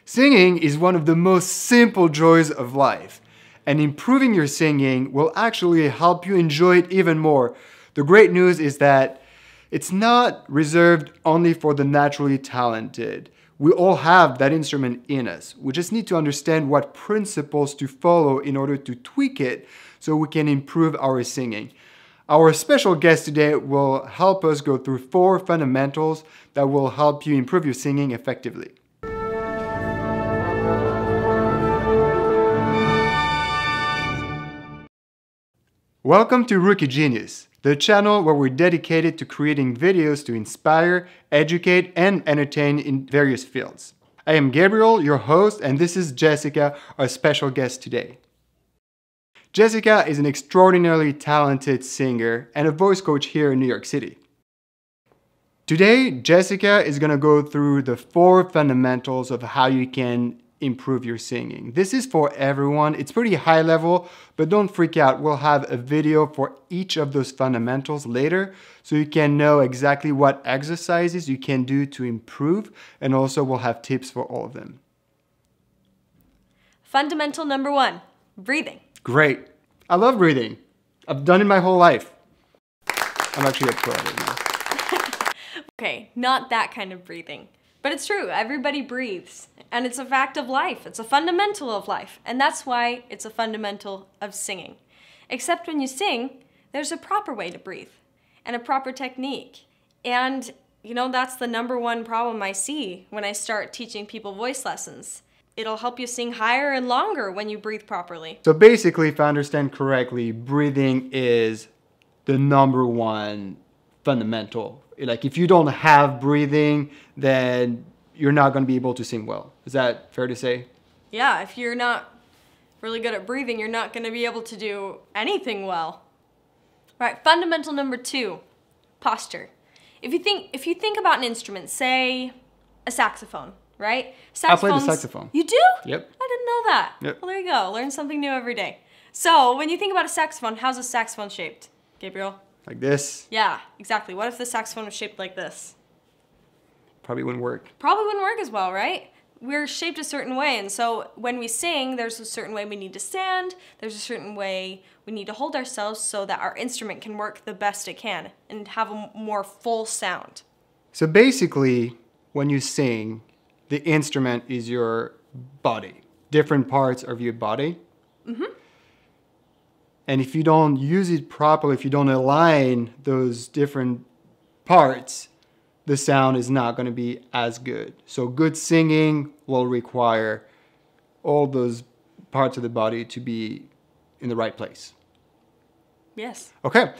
Singing is one of the most simple joys of life, and improving your singing will actually help you enjoy it even more. The great news is that it's not reserved only for the naturally talented. We all have that instrument in us. We just need to understand what principles to follow in order to tweak it so we can improve our singing. Our special guest today will help us go through 4 fundamentals that will help you improve your singing effectively. Welcome to Rookie Genius, the channel where we're dedicated to creating videos to inspire, educate, and entertain in various fields. I am Gabriel, your host, and this is Jessica, our special guest today. Jessica is an extraordinarily talented singer and a voice coach here in New York City. Today, Jessica is going to go through the 4 fundamentals of how you can improve your singing. This is for everyone. It's pretty high level, but don't freak out. We'll have a video for each of those fundamentals later so you can know exactly what exercises you can do to improve, and also we'll have tips for all of them. Fundamental number 1, breathing. Great. I love breathing. I've done it my whole life. I'm actually a pro at it now. Okay, not that kind of breathing. But it's true, everybody breathes, and it's a fact of life. It's a fundamental of life, and that's why it's a fundamental of singing. Except when you sing, there's a proper way to breathe, and a proper technique. And, that's the number 1 problem I see when I start teaching people voice lessons. It'll help you sing higher and longer when you breathe properly. So basically, if I understand correctly, breathing is the number 1 fundamental. Like if you don't have breathing, then you're not going to be able to sing well. Is that fair to say? Yeah, if you're not really good at breathing, you're not going to be able to do anything well. All right, fundamental number 2, posture. If you think about an instrument, say a saxophone, right? I play the saxophone. You do? Yep. I didn't know that. Yep. Well, there you go. Learn something new every day. So when you think about a saxophone, how's a saxophone shaped, Gabriel? Like this? Yeah, exactly. What if the saxophone was shaped like this? Probably wouldn't work. Probably wouldn't work as well, right? We're shaped a certain way, and so when we sing, there's a certain way we need to stand, there's a certain way we need to hold ourselves so that our instrument can work the best it can and have a more full sound. So basically, when you sing, the instrument is your body, different parts of your body. Mm-hmm. And if you don't use it properly, if you don't align those different parts, the sound is not going to be as good. So good singing will require all those parts of the body to be in the right place. Yes. Okay.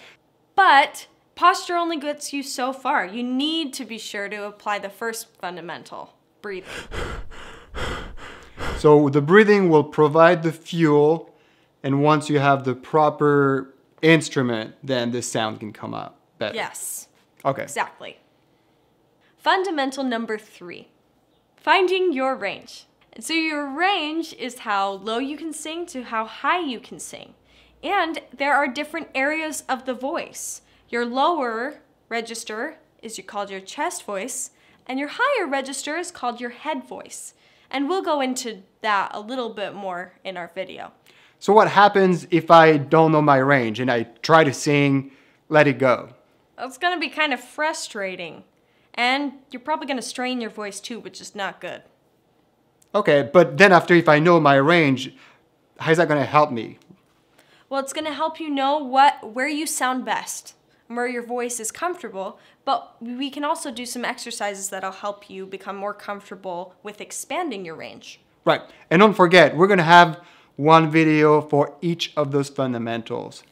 But posture only gets you so far. You need to be sure to apply the first fundamental, breathing. So the breathing will provide the fuel, and once you have the proper instrument, then the sound can come out better. Yes. Okay. Exactly. Fundamental number 3, finding your range. And so your range is how low you can sing to how high you can sing. And there are different areas of the voice. Your lower register is called your chest voice, and your higher register is called your head voice. And we'll go into that a little bit more in our video. So what happens if I don't know my range and I try to sing Let It Go? It's going to be kind of frustrating. And you're probably going to strain your voice too, which is not good. Okay, but then after, if I know my range, how is that going to help me? Well, it's going to help you know where you sound best, and where your voice is comfortable, but we can also do some exercises that'll help you become more comfortable with expanding your range. Right, and don't forget, we're going to have one video for each of those fundamentals.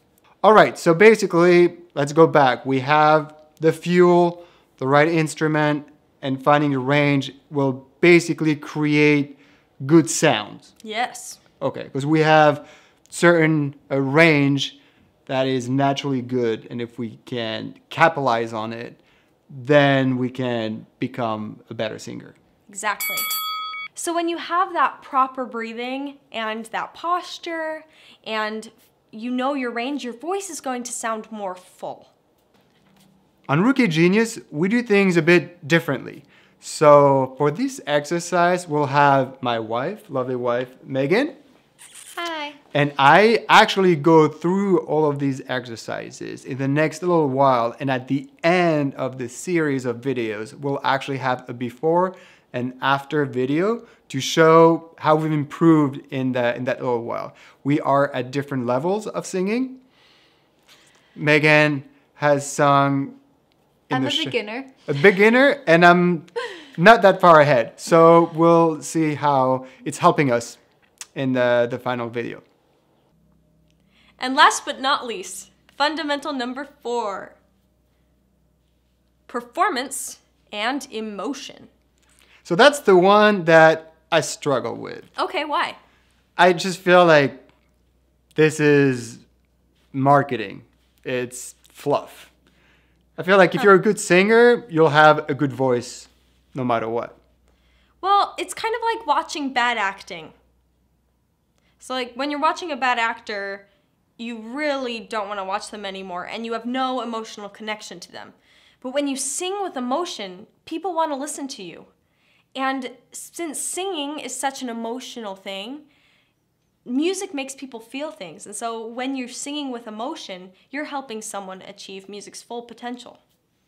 All right, so basically, let's go back. We have the fuel, the right instrument, and finding your range will basically create good sounds. Yes. Okay, because we have certain range that is naturally good, and if we can capitalize on it, then we can become a better singer. Exactly. So when you have that proper breathing and that posture and you know your range, your voice is going to sound more full. On Rookie Genius, we do things a bit differently. So for this exercise, we'll have my wife, lovely wife, Megan. Hi. And I actually go through all of these exercises in the next little while. And at the end of the series of videos, we'll actually have a before and after video to show how we've improved in that little while. We are at different levels of singing. Megan has sung I'm a beginner. A beginner, and I'm not that far ahead. So we'll see how it's helping us in the final video. And last but not least, fundamental number 4. Performance and emotion. So that's the one that I struggle with. Okay, why? I just feel like this is marketing. It's fluff. I feel like if you're a good singer, you'll have a good voice no matter what. Well, it's kind of like watching bad acting. So like when you're watching a bad actor, you really don't want to watch them anymore and you have no emotional connection to them. But when you sing with emotion, people want to listen to you. And since singing is such an emotional thing, music makes people feel things. And so when you're singing with emotion, you're helping someone achieve music's full potential.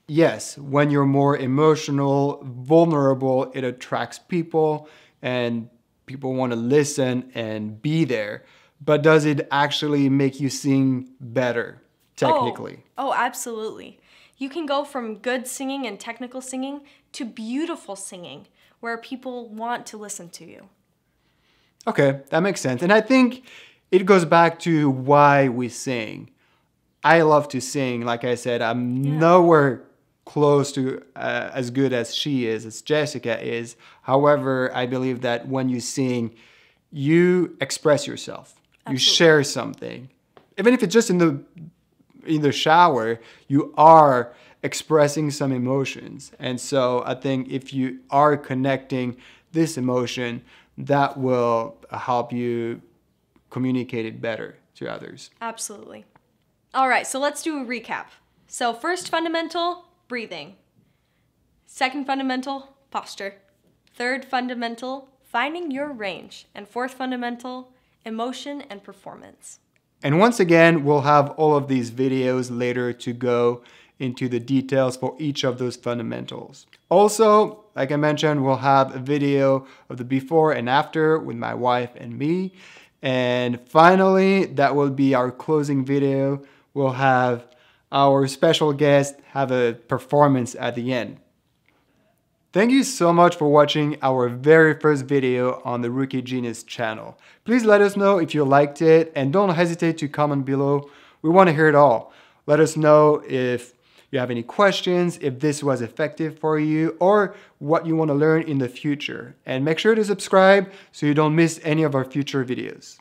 Yes, when you're more emotional, vulnerable, it attracts people and people want to listen and be there. But does it actually make you sing better, technically? Oh, absolutely. You can go from good singing and technical singing to beautiful singing, where people want to listen to you. Okay, that makes sense. And I think it goes back to why we sing. I love to sing. Like I said, I'm nowhere close to as good as she is, as Jessica is. However, I believe that when you sing, you express yourself. Absolutely. You share something. Even if it's just in the shower, you are expressing some emotions. And so I think if you are connecting this emotion, that will help you communicate it better to others. Absolutely. All right, so let's do a recap. So first fundamental, breathing. Second fundamental, posture. Third fundamental, finding your range. And fourth fundamental, emotion and performance. And once again, we'll have all of these videos later to go into the details for each of those fundamentals. Also, like I mentioned, we'll have a video of the before and after with my wife and me. And finally, that will be our closing video. We'll have our special guest have a performance at the end. Thank you so much for watching our very first video on the Rookie Genius channel. Please let us know if you liked it and don't hesitate to comment below. We want to hear it all. Let us know if you have any questions, if this was effective for you, or what you want to learn in the future. And make sure to subscribe so you don't miss any of our future videos.